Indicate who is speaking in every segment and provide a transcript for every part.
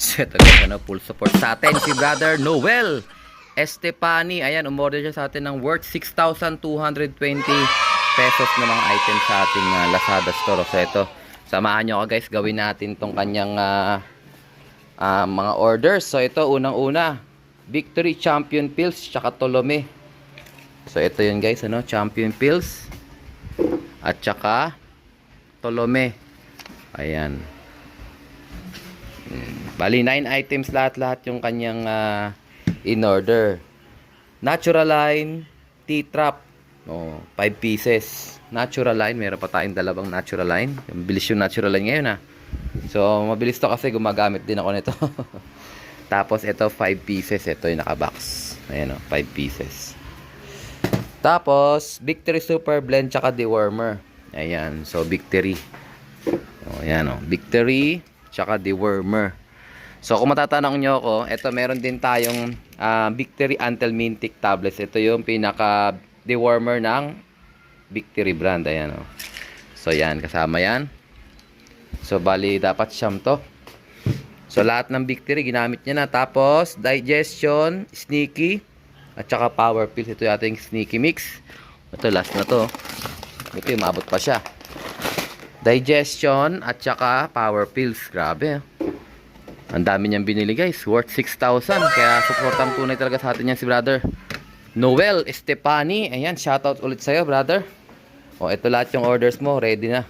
Speaker 1: So ito guys, ano, full support sa atin si Brother Noel Estepani. Ayan, umorder siya sa atin ng worth 6,220 pesos na mga items sa ating Lazada store. So ito, samahan nyo ako guys, gawin natin tong kanyang mga orders. So ito, unang-una, Victory Champion Pills, tsaka Tolome. So ito yun guys, ano, Champion Pills at tsaka Tolome. Ayan. Bali 9 items lahat-lahat yung kanyang in order. Natural Line T-Trap. 5 pieces. Natural Line, meron pa tayong dalawang Natural Line. Bilis yung Natural Line ngayon So mabilis to kasi gumagamit din ako nito. Tapos ito 5 pieces, ito yung naka-box. Ayan 5 pieces. Tapos Victory Super Blend tsaka dewormer. Ayan, so Victory. Ayan Victory tsaka dewormer. So kung matatanong nyo ako, ito meron din tayong Victory Antelmintic tablets. Ito yung pinaka dewormer ng Victory brand. Ayan So yan, kasama yan. So bali dapat siyam to. So lahat ng Victory ginamit niya na. Tapos Digestion, Sneaky at saka Power Pills. Ito yung ating Sneaky Mix. Ito last na to. Ito yung maabot pa siya. Digestion at saka Power Pills. Grabe Ang dami niyang binili guys. Worth 6,000. Kaya supportan tunay talaga sa atin yan si Brother Noel Estepani. Ayan, shoutout ulit sa'yo brother. Ito lahat yung orders mo. Ready na.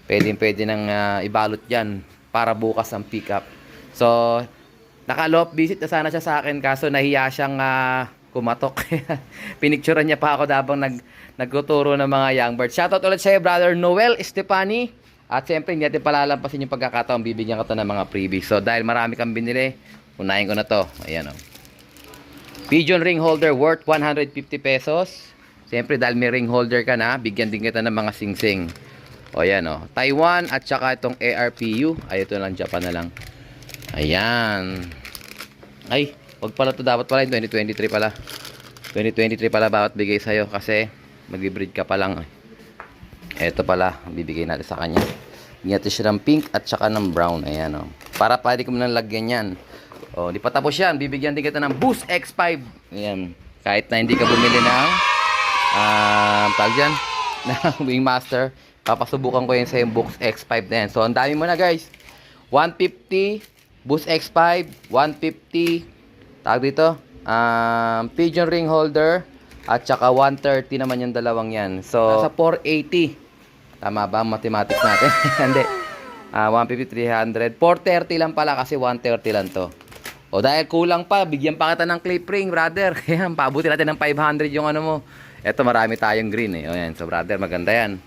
Speaker 1: Pwede nang ibalot yan para bukas ang pick up. So naka-loft visit na sana siya sa akin. Kaso nahiya siyang kumatok. Pinicturean niya pa ako habang nagtuturo ng mga young birds. Shoutout ulit sa'yo Brother Noel Estepani. At siyempre, hindi natin palalampasin yung pagkakataon. Bibigyan ka to ng mga freebies. So, dahil marami kang binili, unahin ko na to. Ayan Pigeon ring holder worth 150 pesos. Siyempre, dahil may ring holder ka na, bigyan din kita ng mga sing-sing. Ayan Taiwan at saka itong ARPU. Ay, ito lang, Japan na lang. Ayan. Ay, wag pala to. Dapat pala yung 2023 pala. 2023 pala bawat bigay sa'yo. Kasi, mag-breed ka pa lang. Ito pala, bibigay natin sa kanya. Bigyan natin siya ng pink at saka ng brown. Ayan Para pwede ko nang lagyan yan. Di pa tapos yan. Bibigyan din kita ng Boost X5. Ayan. Kahit na hindi ka bumili ng tag dyan, ng Wingmaster, papasubukan ko yan sa yung Boost X5 na yan. So, ang dami mo na guys. 150 Boost X5, 150 tag dito, pigeon ring holder, at saka 130 naman yung dalawang yan. So, sa 480. Tama ba ang mathematics natin? Hindi. 150, 300. 430 lang pala kasi 130 lang to. Dahil kulang pa, bigyan pa kita ng clip ring, brother. Kaya pabuti natin ng 500 yung ano mo. Ito, marami tayong green Ayan. So, brother, maganda yan.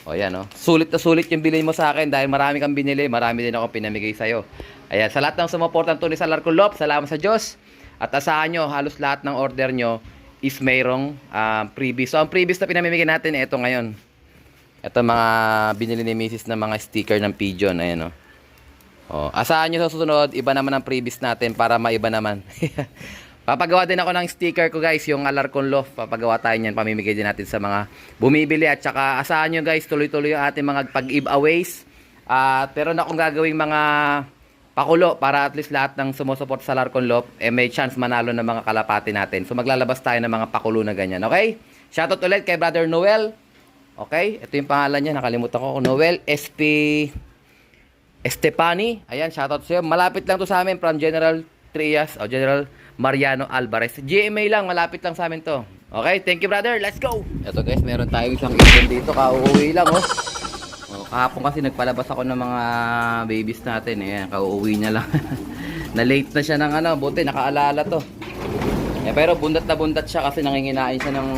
Speaker 1: Yan Sulit na sulit yung bilhin mo sa akin dahil marami kang binili. Marami din ako pinamigay sa'yo. Ayan. Sa lahat ng sumuportan to ni Salar Kulop, salamat sa Diyos. At asahan nyo, halos lahat ng order nyo is mayroong freebies. So, ang freebies na pinamimigay natin, ito ngayon. Ito mga binili ni Mrs. na mga sticker ng pigeon. Ayan asahan nyo sa susunod, iba naman ang freebies natin para maiba naman. Papagawa din ako ng sticker ko guys, yung Alarcon Loft. Papagawa tayo niyan, pamimigay din natin sa mga bumibili. At saka asahan nyo guys, tuloy-tuloy yung ating mga pag-giveaways. Pero na akong gagawing mga pakulo para at least lahat ng sumusuport sa Alarcon Loft may chance manalo ng mga kalapati natin. So maglalabas tayo ng mga pakulo na ganyan. Okay? Shoutout ulit kay Brother Noel. Okay? Ito yung pangalan niya, nakalimutan ko. Noel Estepani. Ayan, shoutout sa'yo. Malapit lang to sa amin from General Trias o General Mariano Alvarez. GMA lang, malapit lang sa amin to. Okay, thank you brother. Let's go! Ito guys, meron tayong isang ibon dito. Kauuwi lang kahapon kasi nagpalabas ako ng mga babies natin. Ayan, kauuwi niya lang. Na late na siya ng buti nakaalala to. Pero bundat na bundat siya kasi nanginginain siya ng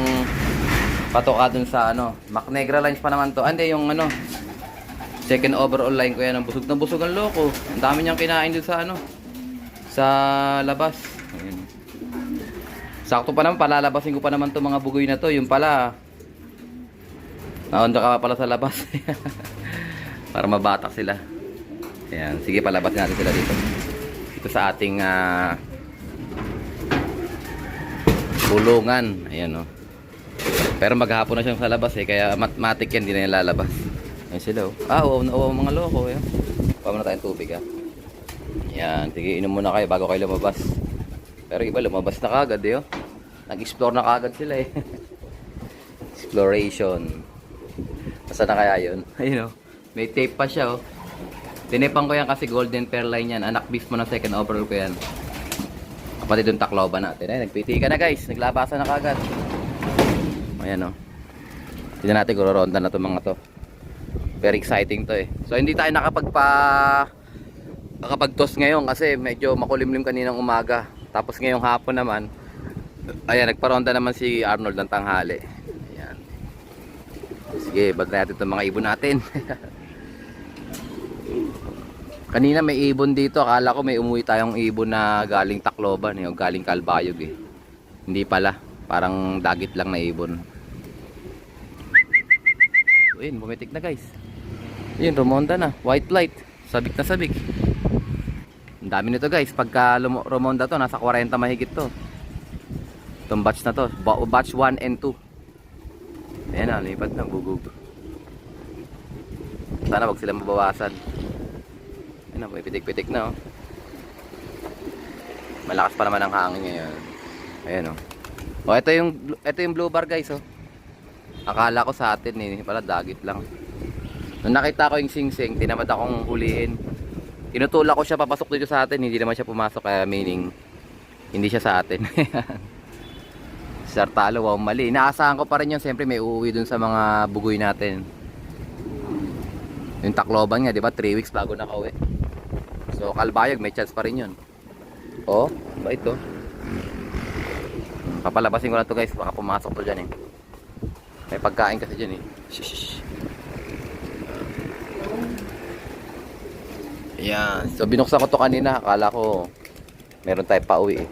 Speaker 1: patoka dun sa Macnegra lines pa naman to. Hindi, yung second overall line ko yan. Busog na busog ang loko. Ang dami niyang kinain dun sa sa labas. Ayan. Sakto pa naman, palalabasin ko pa naman to mga bugoy na to. Yung pala, naonda ka pala sa labas. Para mabatak sila. Ayan, sige, palabasin natin sila dito. Ito sa ating kulungan. Ayan Pero maghapon na siyang sa labas kaya matik yan, hindi na yung lalabas. Ayan sila uwaw na uwaw mga loko. Kuha muna tayong tubig Yan, sige, inom muna kayo bago kayo lumabas. Pero iba lumabas na kagad eh, oh. Nag-explore na kagad sila eh. Exploration. Basta na kaya yun? Ayun, oh. May tape pa siya, oh. Tinipang ko yan kasi golden pearl line yan. Anak mismo ng second overall ko yan. Kapatid yung Tacloban natin. Ay, nagpiti ka na guys. Naglabasan na kagad. Ayan, oh. Tignan natin kung ronda na itong mga to. Very exciting to eh. So hindi tayo nakapag-toss ngayon kasi medyo makulimlim kaninang umaga. Tapos ngayong hapon naman, ayan, nagparonda naman si Arnold ng tanghali. Ayan. Sige, bag natin itong mga ibon natin. Kanina may ibon dito. Akala ko may umuwi tayong ibon na galing Tacloban eh, o galing Calbayog eh. Hindi pala. Parang dagit lang na ibon. Ayun, bumitik na guys. Ayun, rumonda na. White light. Sabik na sabik. Ang dami nito guys. Pagka rumonda to, nasa 40 mahigit to. Itong batch na to. Batch 1 and 2. Ayan na, lipat na. Bugug. Sana wag sila mabawasan. Ayan na, may pitik-pitik na oh. Malakas pa naman ang hangin ngayon. Ayan oh. Oh, ito yung blue bar guys oh. Akala ko sa atin eh, pala dagit lang. Nung nakita ko yung singsing, tinamad akong huliin. Inutulak ko siya papasok dito sa atin, hindi naman siya pumasok, kaya meaning hindi siya sa atin. Sartalo, wow, mali. Inaasahan ko pa rin yun, siyempre may uuwi dun sa mga bugoy natin. Yung Tacloban nga, di ba? 3 weeks bago nakauwi. So, Calbayog, may chance pa rin yun. Oh, ba ito? Papalabasin ko na to guys, baka pumasok to dyan eh. May pagkain kasi dyan eh. Shhh. Ayan. So binuksan ko to kanina. Akala ko meron tayo pa uwi eh.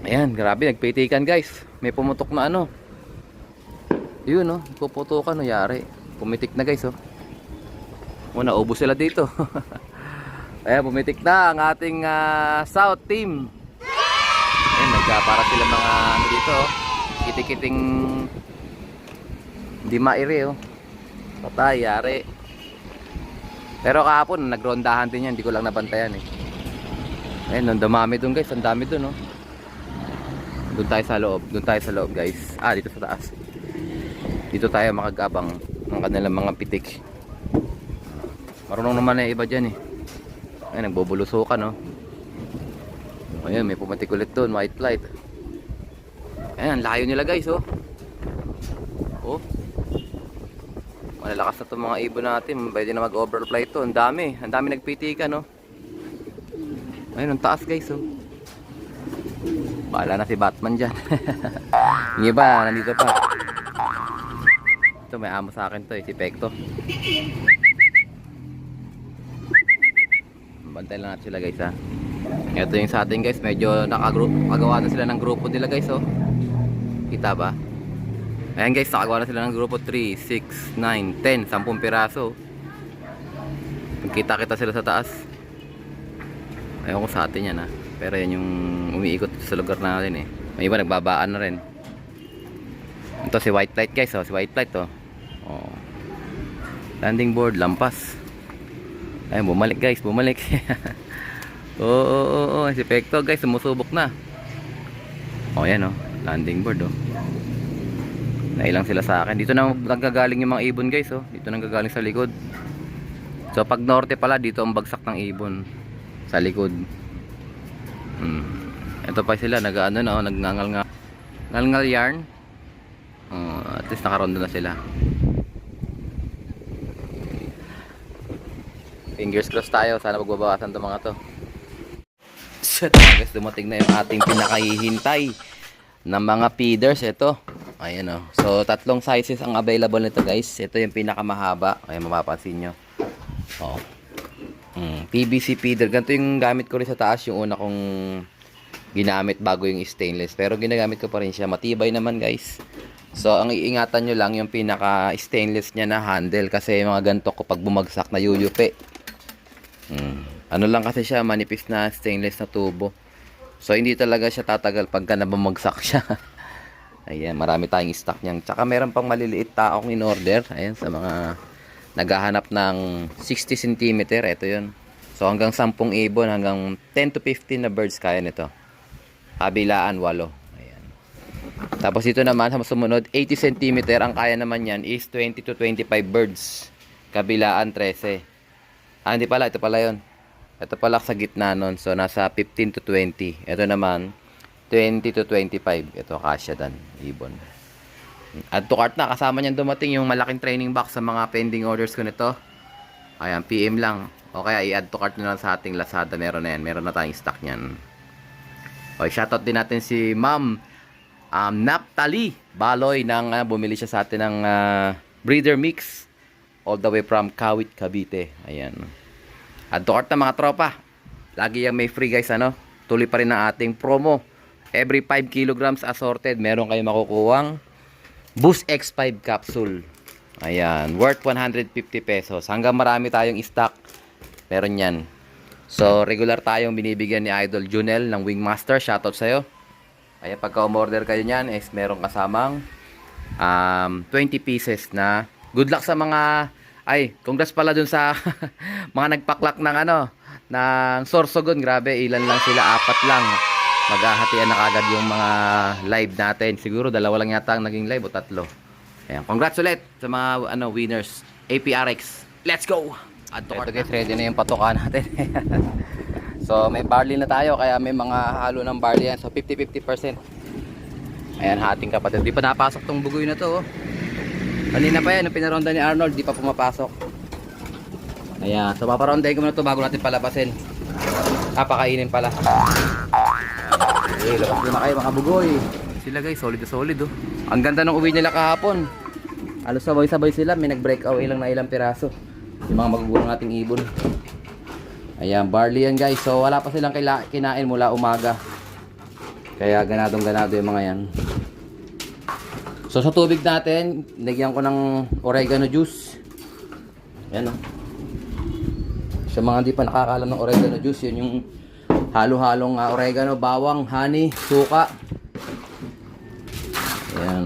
Speaker 1: Ayan. Grabe. Nagpitikan guys. May pumutok na ano. Yun oh. Puputukan oh. Yari. Pumitik na guys oh. Muna ubos sila dito. Ayan. Pumitik na ang ating South team. Ayan. Nagkapara sila mga ano dito oh. Kiting hindi maire oh. Patay, yari. Pero kahapon nagrondahan din yan, hindi ko lang nabantayan eh. Ayun, ang dumami dun guys, ang dami dun oh. Doon tayo sa loob guys. Dito sa taas. Dito tayo makagabang ng kanilang mga pitik. Marunong naman na iba dyan eh. Ayun, nagbubulusukan oh. Ayun, may pumatik ulit dun, white light. Ayan, layo nila guys oh. Oh. Malalakas na itong mga ibon natin. Pwede na mag-overfly ito. Ang dami nagpitikan oh. Ayun, ang taas guys oh. Bahala na si Batman dyan. Yung iba, nandito pa. Ito, may amo sa akin to eh, si Pekto. Bantay lang natin sila guys ha. Ito yung sa atin guys, medyo nakagawa na sila ng grupo nila guys oh. Kita ba? Ayan guys, nakagawa na sila ng grupo 3, 6, 9, 10, 10 piraso. Magkita-kita sila sa taas. Ayaw ko sa atin yan ha. Pero yan yung umiikot sa lugar natin eh. May iba nagbabaan na rin. Ito si white light guys oh. Si white light oh. Oh. Landing board, lampas. Ayun, bumalik guys, bumalik. Oo. Si Pekto guys, sumusubok na. Oh yan oh. Landing board oh. Nailang sila sa akin. Dito na nanggagaling yung mga ibon guys oh. Dito nanggagaling sa likod. So pag norte pala, dito ang bagsak ng ibon. Sa likod. Ito pa sila, nag-ano na oh, nagngangal yarn. At least nakarondo na sila. Fingers crossed tayo, sana magbabawasan itong mga to. So guys, dumating na yung ating pinakahihintay ng mga feeders. Ito, ayan oh. So tatlong sizes ang available nito guys. Ito yung pinakamahaba. Ayan, mapapansin nyo oh. PVC feeder. Ganito yung gamit ko rin sa taas. Yung una kong ginamit bago yung stainless. Pero ginagamit ko pa rin siya. Matibay naman guys. So ang iingatan nyo lang yung pinaka stainless nya na handle. Kasi yung mga ganito kapag bumagsak na yuyupi. Ano lang kasi siya, manipis na stainless na tubo. So hindi talaga siya tatagal pagka nabumagsak siya. Ayan, marami tayong stock niyan. Tsaka meron pang maliliit taong in order. Ayan, sa mga naghahanap ng 60 cm. Ito yun. So hanggang 10 ibon, hanggang 10 to 15 na birds kaya nito. Kabilaan 8. Ayan. Tapos ito naman sa sumunod, 80 cm ang kaya naman yan is 20 to 25 birds. Kabilaan 13. Hindi pala, ito pala 'yon. Ito pala sa gitna nun. So nasa 15 to 20. Ito naman 20 to 25. Ito kasya dan, ibon. Add to cart na, kasama niyan dumating yung malaking training box sa mga pending orders ko nito. Ayan, PM lang. O kaya i-add to cart nyo lang sa ating Lazada. Meron na yan. Meron na tayong stock nyan. Okay, shoutout din natin si Ma'am Naptali Baloy ng bumili siya sa atin ng breeder mix all the way from Kawit, Cavite. Ayan. Add to cart na mga tropa. Lagi yung may free guys, ano. Tuloy pa rin ang ating promo. Every 5 kilograms assorted, meron kayong makukuhang Boost X5 capsule. Ayan, worth 150 pesos. Hanggang marami tayong stock, meron yan. So, regular tayong binibigyan ni Idol Junel ng Wingmaster. Shoutout sa'yo. Ayan, pagka umorder kayo nyan, is meron kasamang 20 pieces na good luck sa mga, congrats pala dun sa mga nagpaklak ng ng Sorsogon. Grabe, ilan lang sila, 4 lang. Maghahatian na kagad yung mga live natin. Siguro 2 lang yata ang naging live o 3. Ayan, congrats ulit sa mga winners. APRX. Let's go! Ito guys, ready na yung patoka natin. So may barley na tayo, kaya may mga halo ng barley yan. So 50-50%. Ayan, hating kapatid. Di pa napasok tong bugoy na to. Kanina pa yan, yung pinaronda ni Arnold, di pa pumapasok. Ayan, so paparondahin ko muna to bago natin palabasin. Pakainin pala. Okay, labas na kayo mga bugoy. Sila guys, solid na solid oh. Ang ganda ng uwi nila kahapon. Halos sabay-sabay sila, may nag-break out ilang piraso. Yung mga magugulong nating ibon. Ayan, barley yan guys. So wala pa silang kinain mula umaga. Kaya ganadong-ganado yung mga yan. So sa tubig natin, nagyan ko ng oregano juice. Ayan oh. Sa mga hindi pa nakakalam ng oregano juice, yun yung halo-halong oregano, bawang, honey, suka. Ayan.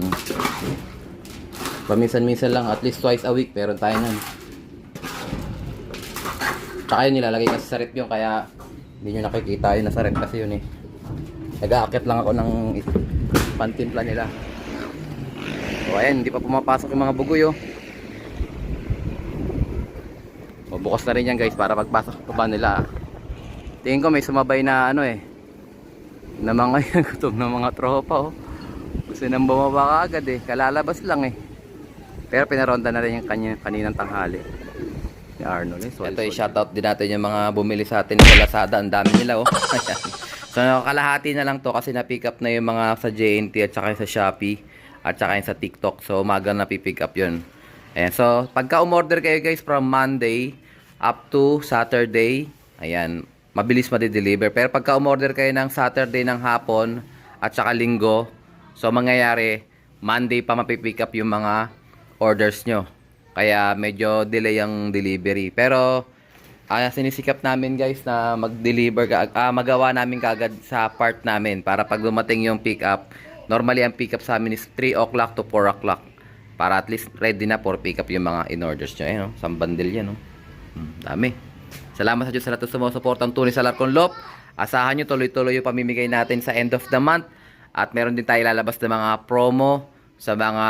Speaker 1: Paminsan-minsan lang, at least twice a week, meron tayo nun. Tsaka yun, nilalagay kasi sa rep yun, kaya hindi nyo nakikita yun, nasa rep kasi yun eh. Nag-aakit lang ako ng pantimpla nila. So ayan, hindi pa pumapasok yung mga bugoy oh. Bukas na rin yan guys para pagpasok ko pa nila. Tingin ko may sumabay na na mga gutom ng mga tropa oh. Kasi nang bumaba ka agad eh, kalalabas lang eh. Pero pinaronda na rin yung kaninang tanghali ni Arnold eh. Ito yung shoutout din natin yung mga bumili sa atin sa Lazada. Ang dami nila oh. So kalahati na lang to kasi na-pick up na yung mga sa JNT at saka sa Shopee at saka yung sa TikTok. So umaga na pick up yun. Ayan, so pagka umorder kayo guys from Monday up to Saturday, ayan, mabilis ma-deliver. Pero pagka umorder kayo ng Saturday ng hapon at saka Linggo, so mangyayari Monday pa mapipick up yung mga orders nyo. Kaya medyo delay ang delivery. Pero sinisikap namin guys na mag-deliver magawa namin kagad sa part namin para pag dumating yung pick up, normally ang pick up sa amin is 3 o'clock to 4 o'clock. Para at least ready na for pick up yung mga in-orders nyo. Ayan, isang bundle yan. Dami. Salamat sa Diyos sa lahat ng sumusuporta ang tunay sa Larcon Lop. Asahan nyo tuloy-tuloy yung pamimigay natin sa end of the month. At meron din tayo lalabas na mga promo. Sa mga,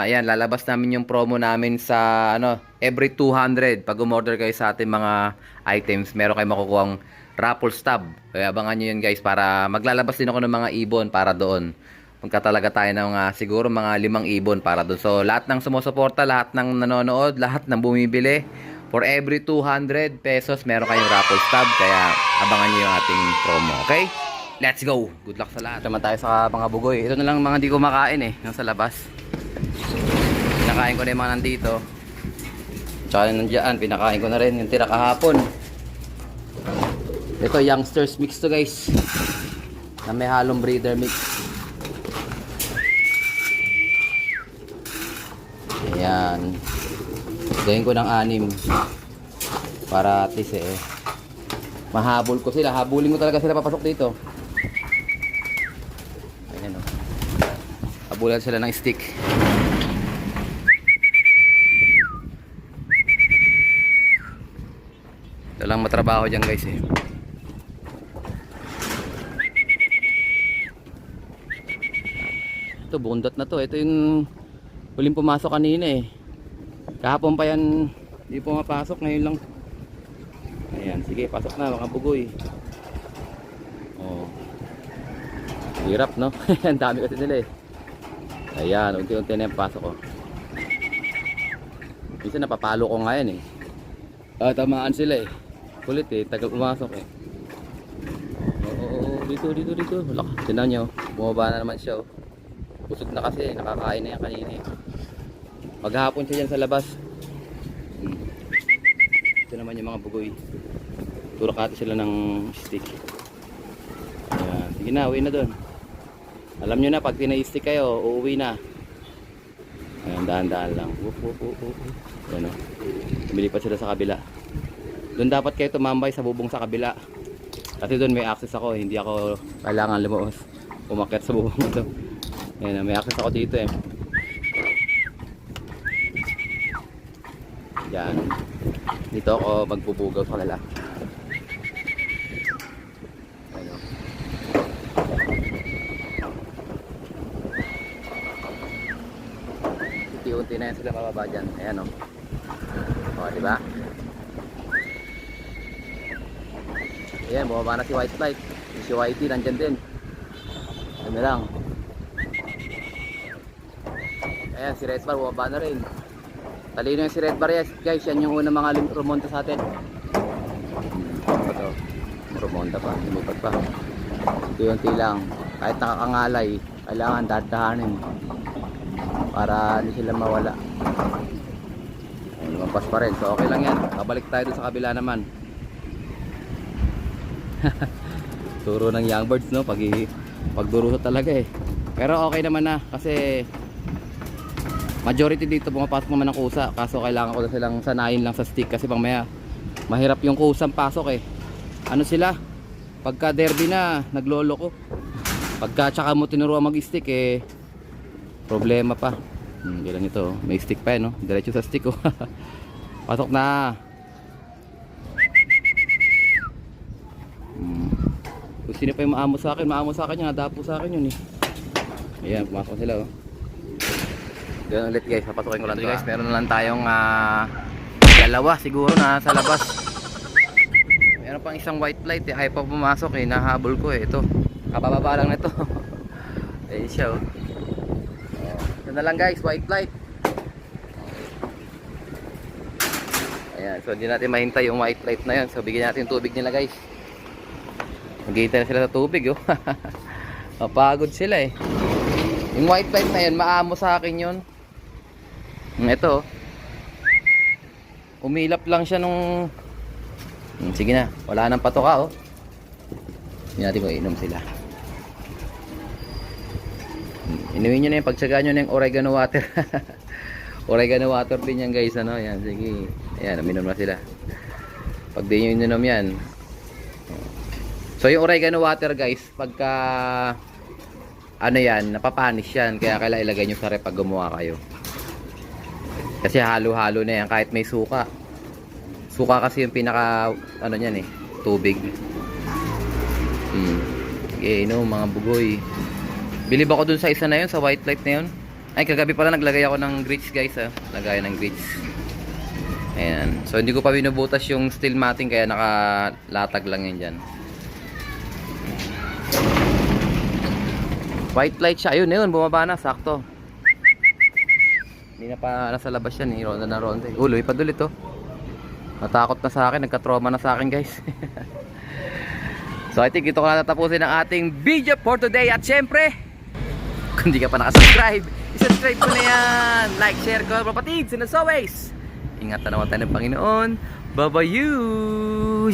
Speaker 1: ayan, lalabas namin yung promo namin sa, every 200. Pag umorder kayo sa ating mga items, meron kayo makukuhang raffle stub. Kaya abangan nyo yun guys para maglalabas din ako ng mga ibon para doon. Pagka talaga tayo ng siguro mga 5 ibon para doon. So lahat ng sumusuporta, lahat ng nanonood, lahat ng bumibili, for every 200 pesos meron kayong raffle stub. Kaya abangan niyo yung ating promo, okay? Let's go! Good luck sa lahat. Naman tayo sa mga bugoy. Ito na lang mga hindi ko makain nasa labas. Pinakain ko na yung mga nandito. Tsaka nandiyan, pinakain ko na rin yung tira kahapon. Ito youngsters mix to guys. Na may halong breeder mix. Ayan. Gawin ko ng 6 para at least mahabol ko sila. Habulin ko talaga sila papasok dito. Ayan o. Habulan sila ng stick. Ito lang trabaho dyan guys eh. Ito bundat na to. Ito yung huling pumasok kanina eh. Kahapon pa yan hindi pumapasok, ngayon lang. Ayan, sige, pasok na mga bugoy. Oh. Hirap no? Ang dami kasi nila eh. Ayan, unti-unti na yung pasok ko. Minsan napapalo ko nga yan eh. Tamaan sila eh. Kulit eh, tagal pumasok eh. Oo, dito. Wala ka, tinan nyo. Bumaba na naman siya oh. Busog na kasi, nakakain na yan kanina eh. Maghapon siya dyan sa labas. Ito naman yung mga bugoy. Turakati sila ng stick. Ayan, sige na, uwi na doon. Alam nyo na, pag tina-stick kayo, uuwi na. Ayan, dahan-dahan lang. Ayan o. Lumilipat sila sa kabila. Doon dapat kayo tumambay sa bubong sa kabila. Kasi doon may access ako. Hindi ako kailangan lumuos. Umakyat sa bubong ito. Ayan, may access ako dito eh. Yan. Dito ako magbubugaw sa kanila. Ayan o. Unti-unti na yan sila mababa dyan. Ayan o. O, diba? Ayan, bumaba na si White Flight. Si Whitey nandyan din. Ano lang. Ayan, si Red Bar bumaba na rin. Talino yung si Red Bar guys. Yan yung unang mga rumonta sa atin. Ito. Rumonta pa. Lumipat pa. Unti-unti lang. Kahit nakakangalay, kailangan dadahanin para hindi sila mawala. Lumampas pa rin, so okay lang yan. Babalik tayo dun sa kabila naman. Turo ng young birds no, pagduruso talaga eh. Pero okay naman na kasi majority dito pumapasok naman ng kusa. Kaso kailangan ko na silang sanayin lang sa stick kasi pangmaya mahirap yung kusang pasok eh. Ano sila, pagka derby na naglolo ko, pagka tsaka mo tinuruan mag stick eh problema pa. Ganyan ito, may stick pa eh, no? Diretso sa stick oh. Pasok na. Kung sino pa yung maamo sa akin yung nadapo sa akin yun eh. Ayan, pumasok sila oh. Ganun ulit guys, papasukin ko lang ito guys. Meron na lang tayong dalawa siguro na sa labas. Meron pang isang white light eh, ayaw pa pumasok eh, nahabol ko eh. Ito, kabababa lang na ito. Ayan siya oh. Ito na lang guys, white light. Ayan, so hindi natin mahintay yung white light na yun. So bigyan natin yung tubig nila guys. Maghihintay na sila sa tubig oh. Mapagod sila eh. Yung white light na yun, maamo sa akin yun. Ito oh. Umilap lang siya nung sige na, wala nang patoka oh. Hindi natin mag-inom sila. Inumin nyo na yung pagsagaan nyo na yung oregano water. Oregano water din yan guys ano, yan, sige. Ayan, uminom na sila. Pag di nyo ininom yan. So yung oregano water guys, pagka ano yan, napapanis yan. Kaya kailangan ilagay nyo sa rep pag gumawa kayo. Kasi halo-halo na yan kahit may suka. Suka kasi yung pinaka ano yan eh, tubig. Okay, no, mga bugoy. Bilib ako dun sa isa na yun, sa white light na yun. Ay, kagabi pala naglagay ako ng grits guys ha. Lagay ng grits. Ayan. So hindi ko pa binubutas yung steel matting kaya nakalatag lang yun dyan. White light siya. Ayun, ayun, bumaba na, sakto. Hindi na pa nasa labas yan eh. Ronda na ronda eh. Uloy pa ulit oh. Natakot na sa akin, nagka-trauma na sa akin guys. So I think ito ko na tatapusin ang ating video for today. At syempre, kung di ka pa nakasubscribe, isubscribe ko na yan. Like, share ko, kapatid. And as always, ingatan naman tayo ng Panginoon. Bye-bye you.